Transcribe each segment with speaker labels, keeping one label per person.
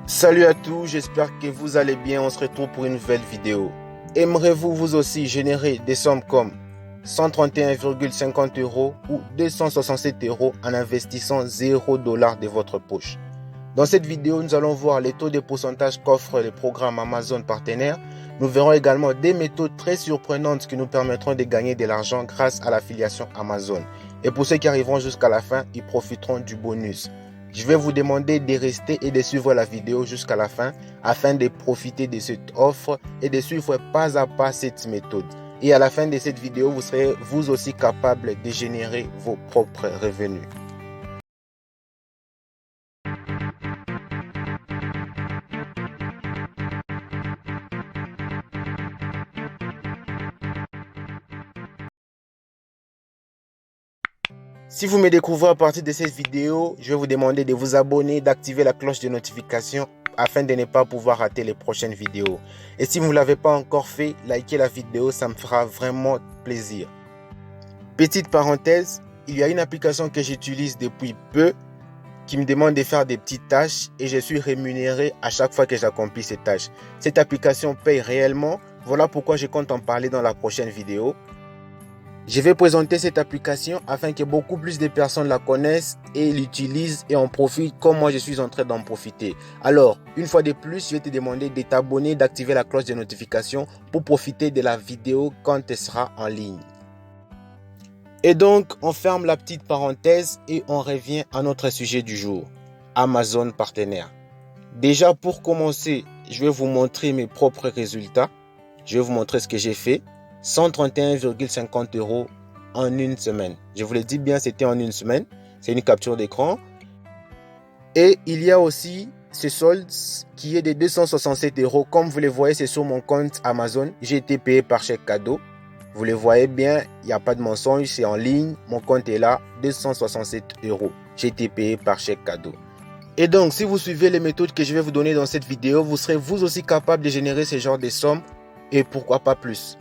Speaker 1: Salut à tous, j'espère que vous allez bien. On se retrouve pour une nouvelle vidéo. Aimerez-vous vous aussi générer des sommes comme 131,50 € ou 267 € en investissant 0 $ de votre poche? Dans cette vidéo, nous allons voir les taux de pourcentage qu'offrent les programmes Amazon partenaires. Nous verrons également des méthodes très surprenantes qui nous permettront de gagner de l'argent grâce à l'affiliation Amazon. Et pour ceux qui arriveront jusqu'à la fin, ils profiteront du bonus. Je vais vous demander de rester et de suivre la vidéo jusqu'à la fin afin de profiter de cette offre et de suivre pas à pas cette méthode. Et à la fin de cette vidéo, vous serez vous aussi capable de générer vos propres revenus. Si vous me découvrez à partir de cette vidéo, je vais vous demander de vous abonner, d'activer la cloche de notification afin de ne pas pouvoir rater les prochaines vidéos. Et si vous ne l'avez pas encore fait, likez la vidéo, ça me fera vraiment plaisir. Petite parenthèse, il y a une application que j'utilise depuis peu qui me demande de faire des petites tâches et je suis rémunéré à chaque fois que j'accomplis ces tâches. Cette application paye réellement, voilà pourquoi je compte en parler dans la prochaine vidéo. Je vais présenter cette application afin que beaucoup plus de personnes la connaissent et l'utilisent et en profitent comme moi je suis en train d'en profiter. Alors, une fois de plus, je vais te demander de t'abonner, d'activer la cloche de notification pour profiter de la vidéo quand elle sera en ligne. Et donc, on ferme la petite parenthèse et on revient à notre sujet du jour, Amazon partenaire. Déjà, pour commencer, je vais vous montrer mes propres résultats. Je vais vous montrer ce que j'ai fait. 131,50 € en une semaine. Je vous le dis bien, c'était en une semaine. C'est une capture d'écran. Et il y a aussi ce solde qui est de 267 €. Comme vous le voyez, c'est sur mon compte Amazon. J'ai été payé par chèque cadeau. Vous le voyez bien, il n'y a pas de mensonge, c'est en ligne. Mon compte est là, 267 €. J'ai été payé par chèque cadeau. Et donc, si vous suivez les méthodes que je vais vous donner dans cette vidéo, vous serez vous aussi capable de générer ce genre de sommes et pourquoi pas plus.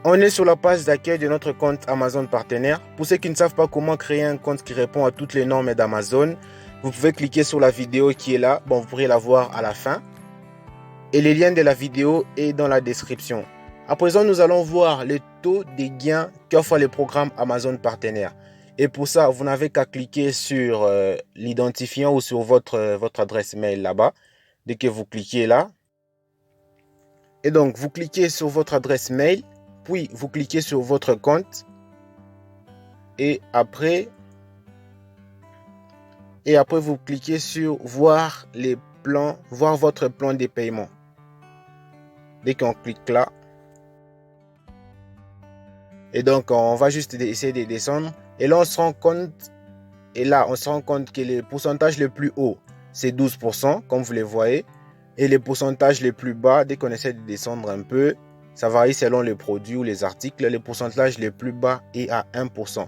Speaker 1: On est sur la page d'accueil de notre compte Amazon partenaire. Pour ceux qui ne savent pas comment créer un compte qui répond à toutes les normes d'Amazon, vous pouvez cliquer sur la vidéo qui est là. Bon, vous pourrez la voir à la fin. Et le lien de la vidéo est dans la description. À présent, nous allons voir le taux de gains qu'offre les programmes Amazon partenaire. Et pour ça, vous n'avez qu'à cliquer sur l'identifiant ou sur votre adresse mail là-bas. Dès que vous cliquez là. Et donc, vous cliquez sur votre adresse mail. Puis, vous cliquez sur votre compte. Et après, vous cliquez sur voir les plans, voir votre plan de paiement. Dès qu'on clique là. Et donc, on va juste essayer de descendre. Et là, on se rend compte que le pourcentage le plus haut, c'est 12%, comme vous le voyez. Et les pourcentages les plus bas, dès qu'on essaie de descendre un peu, ça varie selon les produits ou les articles. Le pourcentage le plus bas est à 1%.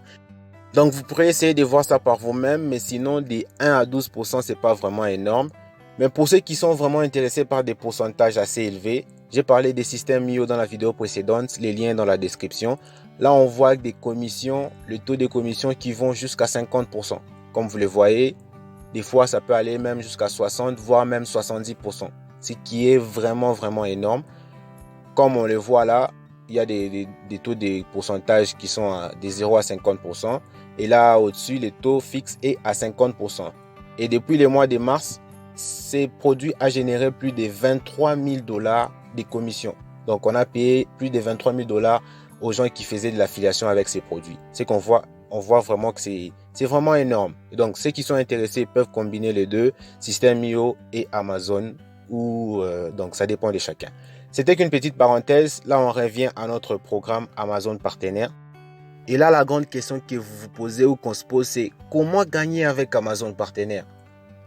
Speaker 1: Donc, vous pourrez essayer de voir ça par vous-même, mais sinon, de 1 à 12%, ce n'est pas vraiment énorme. Mais pour ceux qui sont vraiment intéressés par des pourcentages assez élevés, j'ai parlé des systèmes Mio dans la vidéo précédente, les liens dans la description. Là, on voit des commissions, le taux de commission qui vont jusqu'à 50%. Comme vous le voyez, des fois, ça peut aller même jusqu'à 60, voire même 70%. Ce qui est vraiment, vraiment énorme. Comme on le voit là, il y a des taux de pourcentage qui sont de 0 à 50%. Et là, au-dessus, le taux fixe est à 50%. Et depuis le mois de mars, ces produits ont généré plus de 23 000 $ de commissions. Donc, on a payé plus de 23 000 $ aux gens qui faisaient de l'affiliation avec ces produits. C'est qu'on voit, on voit vraiment que c'est vraiment énorme. Et donc, ceux qui sont intéressés peuvent combiner les deux, Système Mio et Amazon, donc ça dépend de chacun. C'était qu'une petite parenthèse. Là, on revient à notre programme Amazon partenaire. Et là, la grande question que vous vous posez ou qu'on se pose, c'est comment gagner avec Amazon partenaire?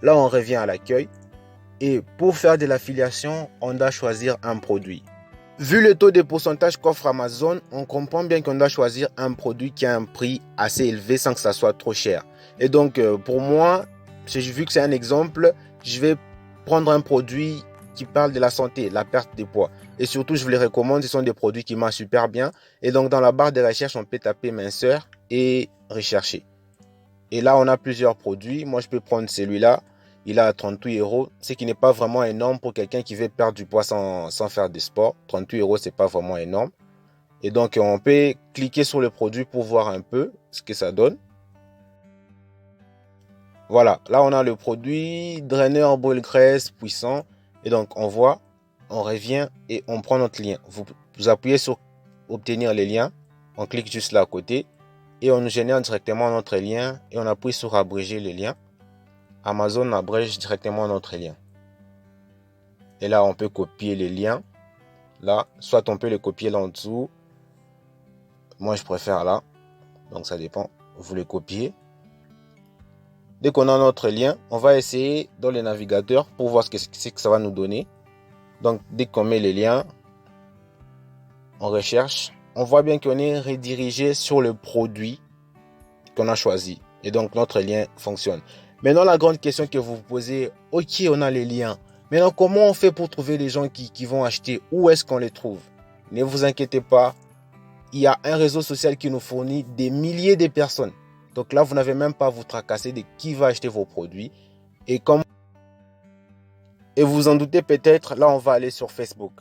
Speaker 1: Là, on revient à l'accueil. Et pour faire de l'affiliation, on doit choisir un produit. Vu le taux de pourcentage qu'offre Amazon, on comprend bien qu'on doit choisir un produit qui a un prix assez élevé sans que ça soit trop cher. Et donc, pour moi, vu que c'est un exemple, je vais prendre un produit qui parle de la santé, la perte de poids. Et surtout, je vous les recommande, ce sont des produits qui marchent super bien. Et donc, dans la barre de recherche, on peut taper minceur et rechercher. Et là, on a plusieurs produits. Moi, je peux prendre celui-là il est à 38 euros, ce qui n'est pas vraiment énorme pour quelqu'un qui veut perdre du poids sans faire du sport. 38 euros, c'est pas vraiment énorme. Et donc, on peut cliquer sur le produit pour voir un peu ce que ça donne. Voilà, là, on a le produit draineur brûle graisse puissant. Et donc, on voit, on revient et on prend notre lien. Vous appuyez sur obtenir les liens. On clique juste là à côté et on nous génère directement notre lien et on appuie sur abréger le lien. Amazon abrège directement notre lien. Et là, on peut copier les liens. Là, soit on peut le copier là en dessous. Moi, je préfère là. Donc, ça dépend. Vous le copiez. Dès qu'on a notre lien, on va essayer dans le navigateur pour voir ce que ça va nous donner. Donc, dès qu'on met les liens, on recherche. On voit bien qu'on est redirigé sur le produit qu'on a choisi. Et donc, notre lien fonctionne. Maintenant, la grande question que vous vous posez, ok, on a les liens. Maintenant, comment on fait pour trouver les gens qui vont acheter? Où est-ce qu'on les trouve? Ne vous inquiétez pas. Il y a un réseau social qui nous fournit des milliers de personnes. Donc là, vous n'avez même pas à vous tracasser de qui va acheter vos produits. Et vous en doutez peut-être, là, on va aller sur Facebook.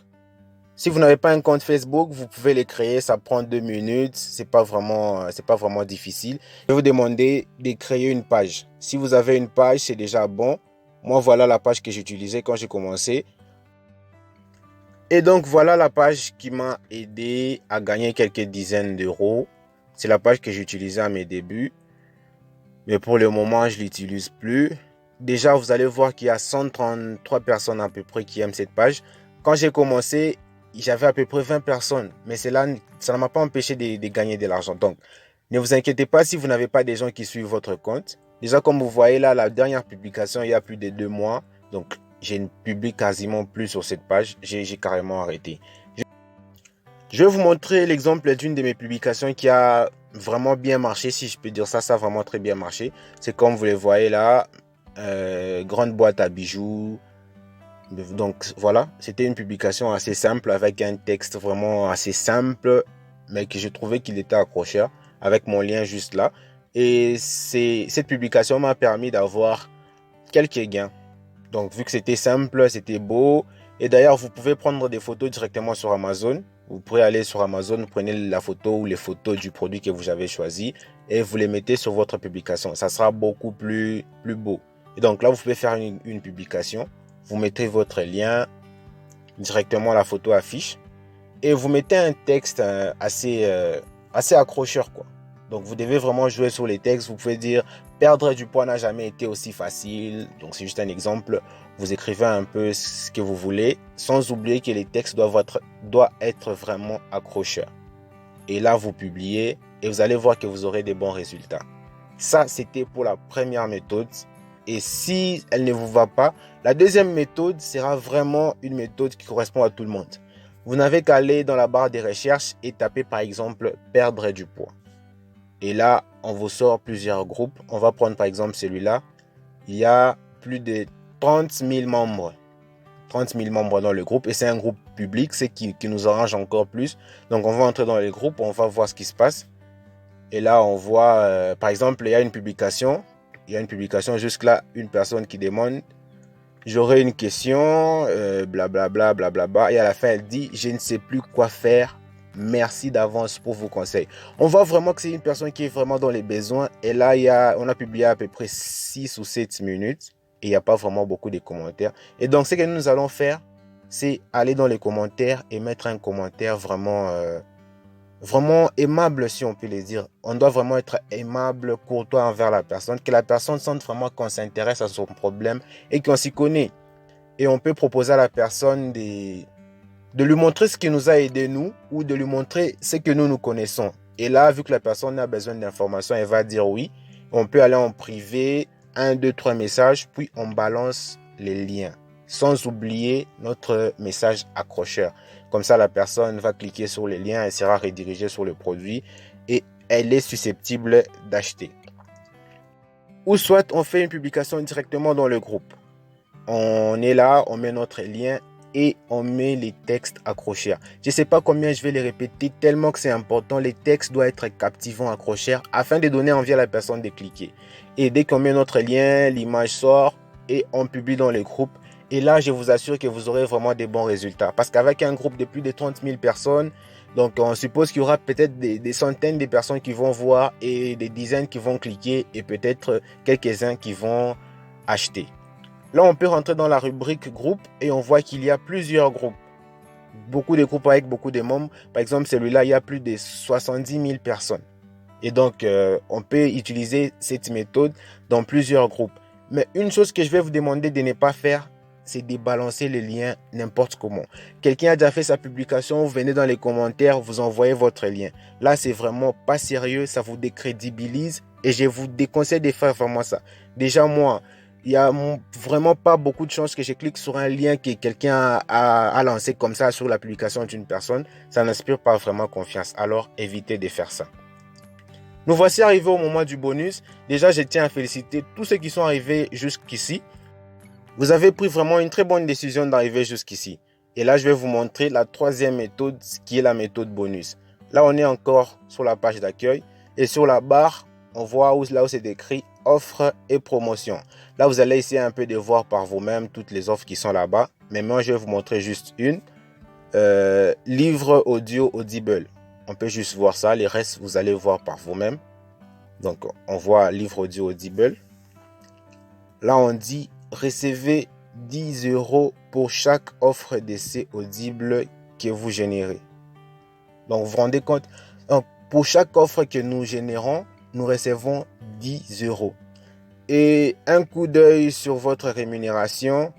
Speaker 1: Si vous n'avez pas un compte Facebook, vous pouvez les créer. Ça prend 2 minutes. C'est pas vraiment difficile. Je vais vous demander de créer une page. Si vous avez une page, c'est déjà bon. Moi, voilà la page que j'utilisais quand j'ai commencé. Et donc, voilà la page qui m'a aidé à gagner quelques dizaines d'euros. C'est la page que j'utilisais à mes débuts. Mais pour le moment, je ne l'utilise plus. Déjà, vous allez voir qu'il y a 133 personnes à peu près qui aiment cette page. Quand j'ai commencé, j'avais à peu près 20 personnes. Mais cela ne m'a pas empêché de gagner de l'argent. Donc, ne vous inquiétez pas si vous n'avez pas des gens qui suivent votre compte. Déjà, comme vous voyez là, la dernière publication, il y a plus de 2 mois. Donc, je ne publie quasiment plus sur cette page. J'ai carrément arrêté. Je vais vous montrer l'exemple d'une de mes publications qui a vraiment bien marché, si je peux dire ça, ça a vraiment très bien marché. C'est comme vous le voyez là, grande boîte à bijoux. Donc voilà, c'était une publication assez simple avec un texte vraiment assez simple, mais que je trouvais qu'il était accrocheur avec mon lien juste là. Et cette publication m'a permis d'avoir quelques gains. Donc vu que c'était simple, c'était beau. Et d'ailleurs, vous pouvez prendre des photos directement sur Amazon. Vous pourrez aller sur Amazon, prenez la photo ou les photos du produit que vous avez choisi et vous les mettez sur votre publication. Ça sera beaucoup plus beau. Et donc là, vous pouvez faire une publication. Vous mettez votre lien, directement la photo affiche et vous mettez un texte assez accrocheur, quoi. Donc vous devez vraiment jouer sur les textes. Vous pouvez dire perdre du poids n'a jamais été aussi facile. Donc c'est juste un exemple. Vous écrivez un peu ce que vous voulez sans oublier que les textes doivent être vraiment accrocheurs. Et là vous publiez et vous allez voir que vous aurez des bons résultats. Ça c'était pour la première méthode. Et si elle ne vous va pas, la deuxième méthode sera vraiment une méthode qui correspond à tout le monde. Vous n'avez qu'à aller dans la barre des recherches et taper par exemple perdre du poids. Et là, on vous sort plusieurs groupes. On va prendre par exemple celui-là. Il y a plus de 30 000 membres. 30 000 membres dans le groupe. Et c'est un groupe public, c'est qui nous arrange encore plus. Donc on va entrer dans les groupes, on va voir ce qui se passe. Et là, on voit, par exemple, il y a une publication. Il y a une publication jusque-là, une personne qui demande « J'aurais une question, blablabla, blablabla. » Et à la fin, elle dit « Je ne sais plus quoi faire. Merci d'avance pour vos conseils. » On voit vraiment que c'est une personne qui est vraiment dans les besoins. Et là, on a publié à peu près 6 ou 7 minutes. Et il n'y a pas vraiment beaucoup de commentaires. Et donc, ce que nous allons faire, c'est aller dans les commentaires et mettre un commentaire vraiment aimable, si on peut le dire. On doit vraiment être aimable, courtois envers la personne. Que la personne sente vraiment qu'on s'intéresse à son problème et qu'on s'y connaît. Et on peut proposer à la personne de lui montrer ce qui nous a aidé nous ou de lui montrer ce que nous connaissons. Et là, vu que la personne a besoin d'informations, elle va dire oui. On peut aller en privé, 1, 2, 3 messages, puis on balance les liens. Sans oublier notre message accrocheur. Comme ça, la personne va cliquer sur les liens, elle sera redirigée sur le produit et elle est susceptible d'acheter. Ou soit on fait une publication directement dans le groupe. On est là, on met notre lien et on met les textes accrocheurs. Je ne sais pas combien je vais les répéter tellement que c'est important. Les textes doivent être captivants, accrocheurs afin de donner envie à la personne de cliquer. Et dès qu'on met notre lien, l'image sort. et on publie dans les groupes. Et là, je vous assure que vous aurez vraiment des bons résultats. Parce qu'avec un groupe de plus de 30 000 personnes, donc on suppose qu'il y aura peut-être des centaines de personnes qui vont voir et des dizaines qui vont cliquer et peut-être quelques-uns qui vont acheter. Là, on peut rentrer dans la rubrique groupe et on voit qu'il y a plusieurs groupes. Beaucoup de groupes avec beaucoup de membres. Par exemple, celui-là, il y a plus de 70 000 personnes. Et donc, on peut utiliser cette méthode dans plusieurs groupes. Mais une chose que je vais vous demander de ne pas faire, c'est de balancer les liens n'importe comment. Quelqu'un a déjà fait sa publication, vous venez dans les commentaires, vous envoyez votre lien. Là, c'est vraiment pas sérieux, ça vous décrédibilise et je vous déconseille de faire vraiment ça. Déjà, moi, il n'y a vraiment pas beaucoup de chances que je clique sur un lien que quelqu'un a lancé comme ça sur la publication d'une personne. Ça n'inspire pas vraiment confiance. Alors, évitez de faire ça. Nous voici arrivés au moment du bonus. Déjà, je tiens à féliciter tous ceux qui sont arrivés jusqu'ici. Vous avez pris vraiment une très bonne décision d'arriver jusqu'ici. Et là, je vais vous montrer la troisième méthode, qui est la méthode bonus. Là, on est encore sur la page d'accueil. Et sur la barre, on voit là où c'est écrit offres et promotions. Là, vous allez essayer un peu de voir par vous-même toutes les offres qui sont là-bas. Mais moi, je vais vous montrer juste une. Livre audio Audible. On peut juste voir ça. Les restes, vous allez voir par vous-même. Donc, on voit livre audio Audible. Là, on dit recevez 10 € pour chaque offre d'essai Audible que vous générez. Donc, vous vous rendez compte? Donc, pour chaque offre que nous générons, nous recevons 10 €. Et un coup d'œil sur votre rémunération.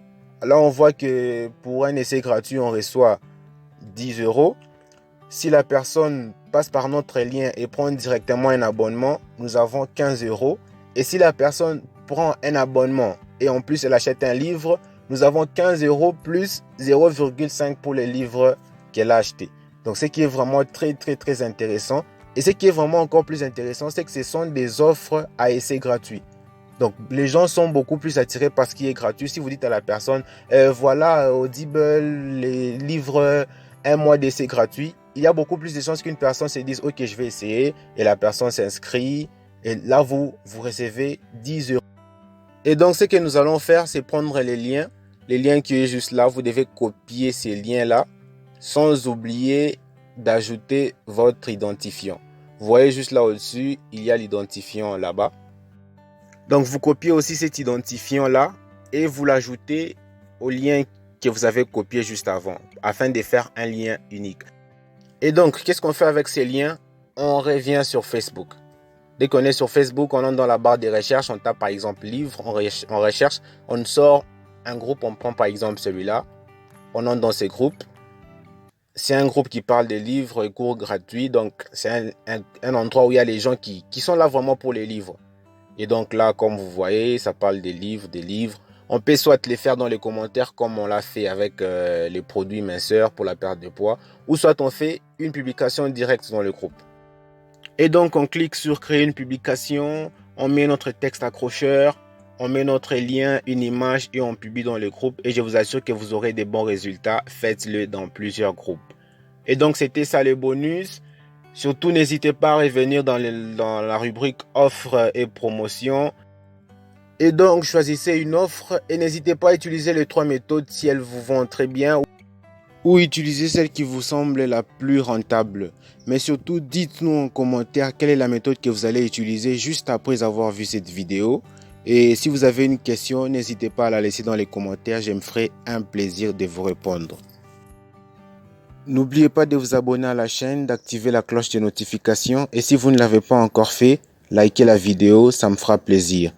Speaker 1: Là, on voit que pour un essai gratuit, on reçoit 10 €. Si la personne passe par notre lien et prend directement un abonnement, nous avons 15 €. Et si la personne prend un abonnement et en plus elle achète un livre, nous avons 15 € plus 0,5 pour les livres qu'elle a achetés. Donc, ce qui est vraiment très intéressant. Et ce qui est vraiment encore plus intéressant, c'est que ce sont des offres à essai gratuit. Donc, les gens sont beaucoup plus attirés par ce qui est gratuit. Si vous dites à la personne, voilà, Audible, les livres, un mois d'essai gratuit, il y a beaucoup plus de chances qu'une personne se dise, ok, je vais essayer. Et la personne s'inscrit. Et là, vous recevez 10 €. Et donc, ce que nous allons faire, c'est prendre les liens qui est juste là. Vous devez copier ces liens-là, sans oublier d'ajouter votre identifiant. Vous voyez juste là au-dessus, il y a l'identifiant là-bas. Donc, vous copiez aussi cet identifiant-là et vous l'ajoutez au lien que vous avez copié juste avant, afin de faire un lien unique. Et donc, qu'est-ce qu'on fait avec ces liens? On revient sur Facebook. Dès qu'on est sur Facebook, on entre dans la barre de recherche, on tape par exemple livre, on recherche, on sort un groupe, on prend par exemple celui-là, on entre dans ces groupes. C'est un groupe qui parle des livres et cours gratuits, donc c'est un endroit où il y a les gens qui sont là vraiment pour les livres. Et donc là, comme vous voyez, ça parle des livres. On peut soit les faire dans les commentaires comme on l'a fait avec les produits minceurs pour la perte de poids, ou soit on fait une publication directe dans le groupe. Et donc, on clique sur créer une publication, on met notre texte accrocheur, on met notre lien, une image et on publie dans le groupe. Et je vous assure que vous aurez des bons résultats. Faites-le dans plusieurs groupes. Et donc, c'était ça le bonus. Surtout, n'hésitez pas à revenir dans la rubrique offres et promotions. Et donc, choisissez une offre et n'hésitez pas à utiliser les 3 méthodes si elles vous vont très bien. Ou utilisez celle qui vous semble la plus rentable. Mais surtout, dites-nous en commentaire quelle est la méthode que vous allez utiliser juste après avoir vu cette vidéo. Et si vous avez une question, n'hésitez pas à la laisser dans les commentaires. Je me ferai un plaisir de vous répondre. N'oubliez pas de vous abonner à la chaîne, d'activer la cloche de notification. Et si vous ne l'avez pas encore fait, likez la vidéo, ça me fera plaisir.